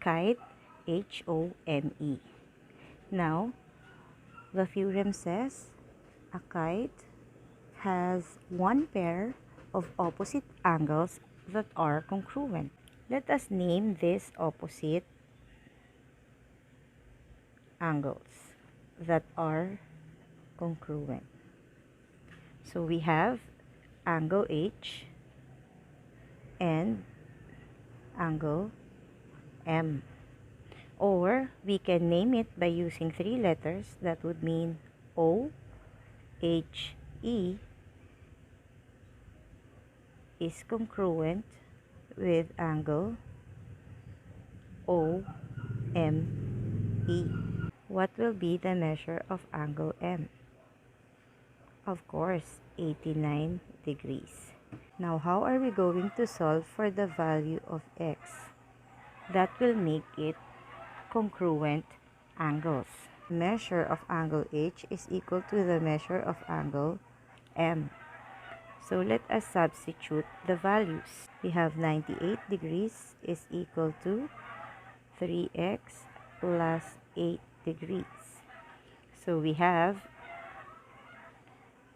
Kite, H-O-M-E. Now, the theorem says a kite has one pair of opposite angles that are congruent. Let us name these opposite angles that are congruent. So we have angle H and angle M. Or we can name it by using three letters. That would mean O, H, E is congruent with angle O, M, E. What will be the measure of angle M? Of course, 89 degrees. Now, how are we going to solve for the value of x? That will make it congruent angles. The measure of angle H is equal to the measure of angle M. So let us substitute the values. We have 98 degrees is equal to 3x plus 8 degrees. So we have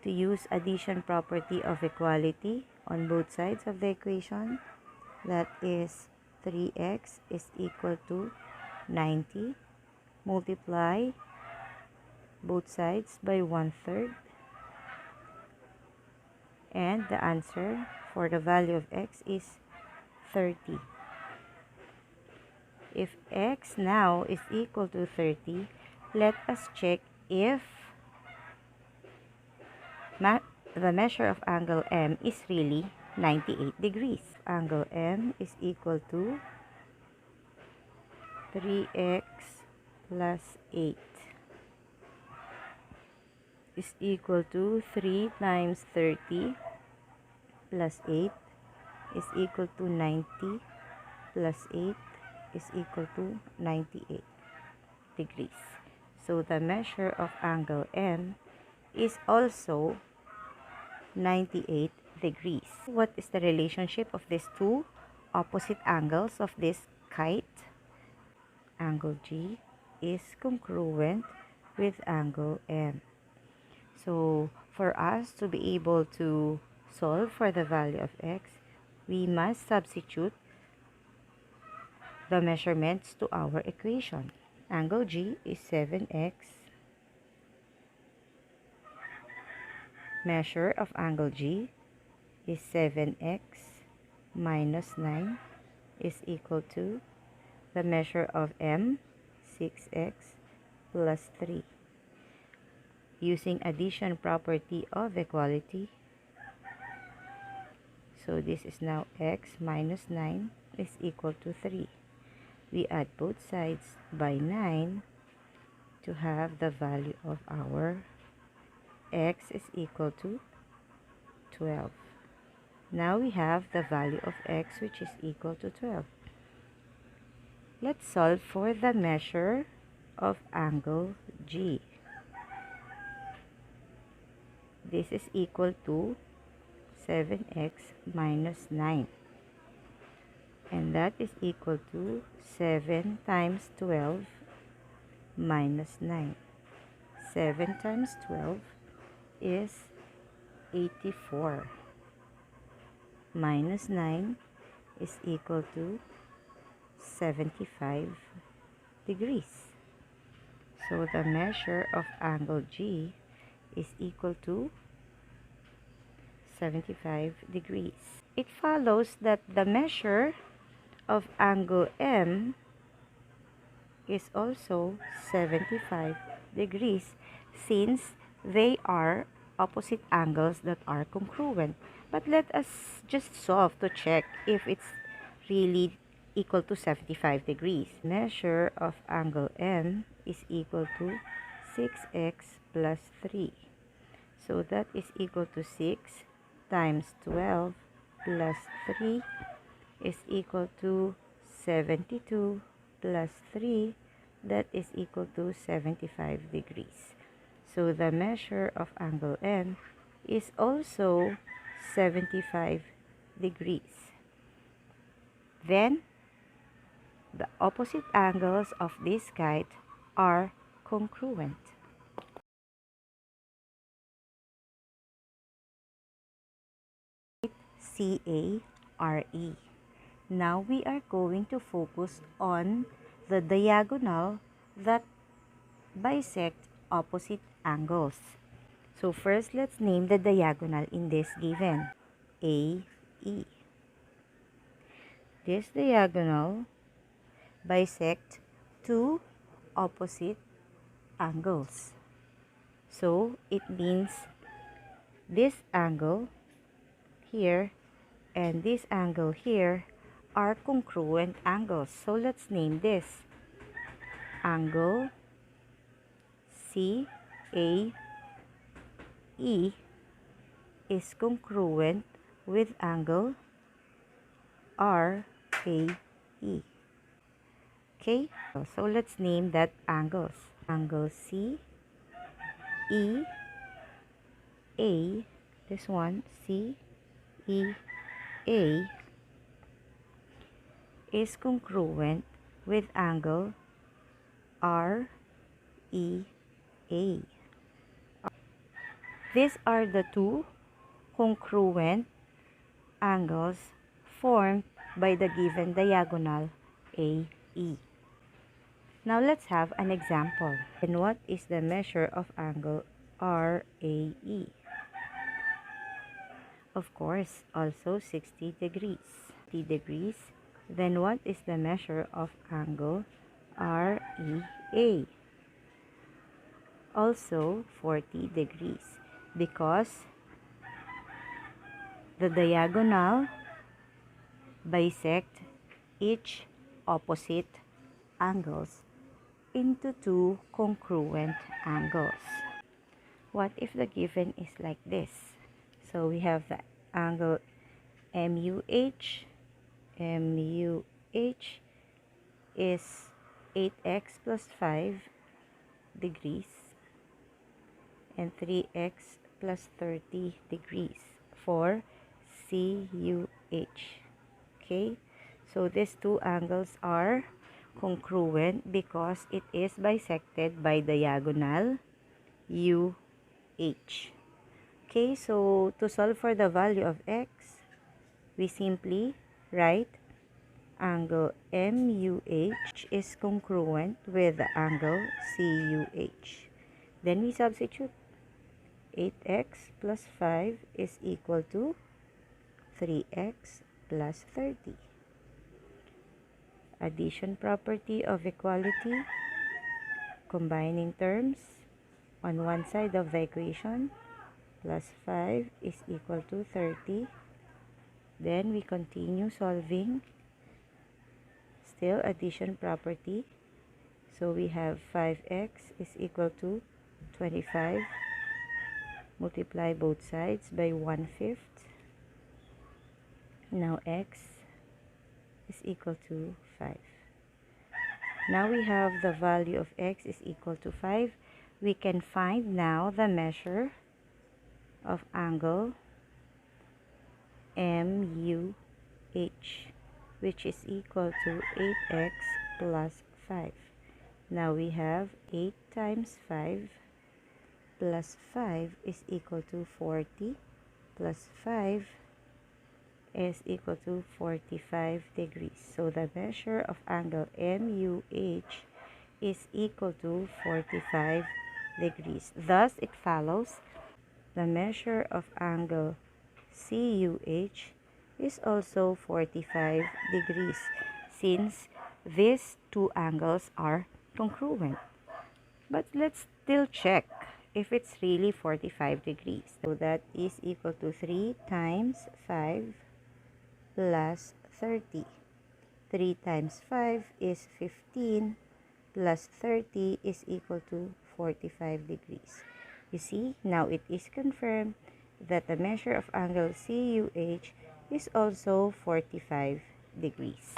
to use addition property of equality on both sides of the equation. That is 3x is equal to 90. Multiply both sides by 1/3. And the answer for the value of x is 30. If x now is equal to 30, let us check if the measure of angle M is really 98 degrees. Angle M is equal to 3x plus 8 is equal to 3 times 30 plus 8 is equal to 90 plus 8 is equal to 98 degrees. So the measure of angle M is also 98 degrees. What is the relationship of these two opposite angles of this kite? Angle G is congruent with angle M. So for us to be able to solve for the value of x, we must substitute the measurements to our equation. Angle G is 7x. Measure of angle G is 7x minus 9 is equal to the measure of M, 6x plus 3. Using addition property of equality, so this is now x minus 9 is equal to 3. We add both sides by 9 to have the value of our x is equal to 12. Now we have the value of x, which is equal to 12. Let's solve for the measure of angle G. This is equal to 7x minus 9. And that is equal to 7 times 12 minus 9. 7 times 12 is 84. Minus 9 is equal to 75 degrees. So the measure of angle G is equal to 75 degrees. It follows that the measure of angle M is also 75 degrees since they are opposite angles that are congruent. But let us just solve to check if it's really equal to 75 degrees. Measure of angle M is equal to 6x plus 3. So that is equal to 6 times 12 plus 3 is equal to 72 plus 3. That is equal to 75 degrees. So the measure of angle M is also 75 degrees. Then, The opposite angles of this kite are congruent. CARE. Now we are going to focus on the diagonal that bisect opposite angles. So first, let's name the diagonal in this given. AE. This diagonal bisect two opposite angles. So it means this angle here and this angle here are congruent angles. So let's name this angle CAE is congruent with angle RAE. Okay, so let's name that angles. Angle CEA, this one CEA is congruent with angle REA. These are the two congruent angles formed by the given diagonal AE. Now let's have an example. And what is the measure of angle RAE? Of course, also 60 degrees. 60 degrees. Then what is the measure of angle REA? Also 40 degrees, because the diagonal bisect each opposite angles into two congruent angles. What if the given is like this? So we have the angle MUH. MUH is 8x plus 5 degrees and 3x plus 30 degrees for CUH. Okay, so these two angles are congruent because it is bisected by diagonal UH. Okay, so to solve for the value of x, we simply write angle MUH is congruent with the angle CUH. Then we substitute 8x plus 5 is equal to 3x plus 30. Addition property of equality, combining terms on one side of the equation, plus 5 is equal to 30. Then we continue solving, still addition property. So we have 5x is equal to 25. Multiply both sides by 1/5. Now x is equal to 5. Now we have the value of x is equal to 5. We can find now the measure of angle MUH, which is equal to 8x plus 5. Now we have 8 times 5 plus 5 is equal to 40, plus 5 is equal to 45 degrees. So the measure of angle MUH is equal to 45 degrees. Thus, it follows the measure of angle CUH is also 45 degrees, since these two angles are congruent. But let's still check if it's really 45 degrees. So that is equal to 3 times 5 plus 30. 3 times 5 is 15 plus 30 is equal to 45 degrees. You see, now it is confirmed that the measure of angle CUH is also 45 degrees.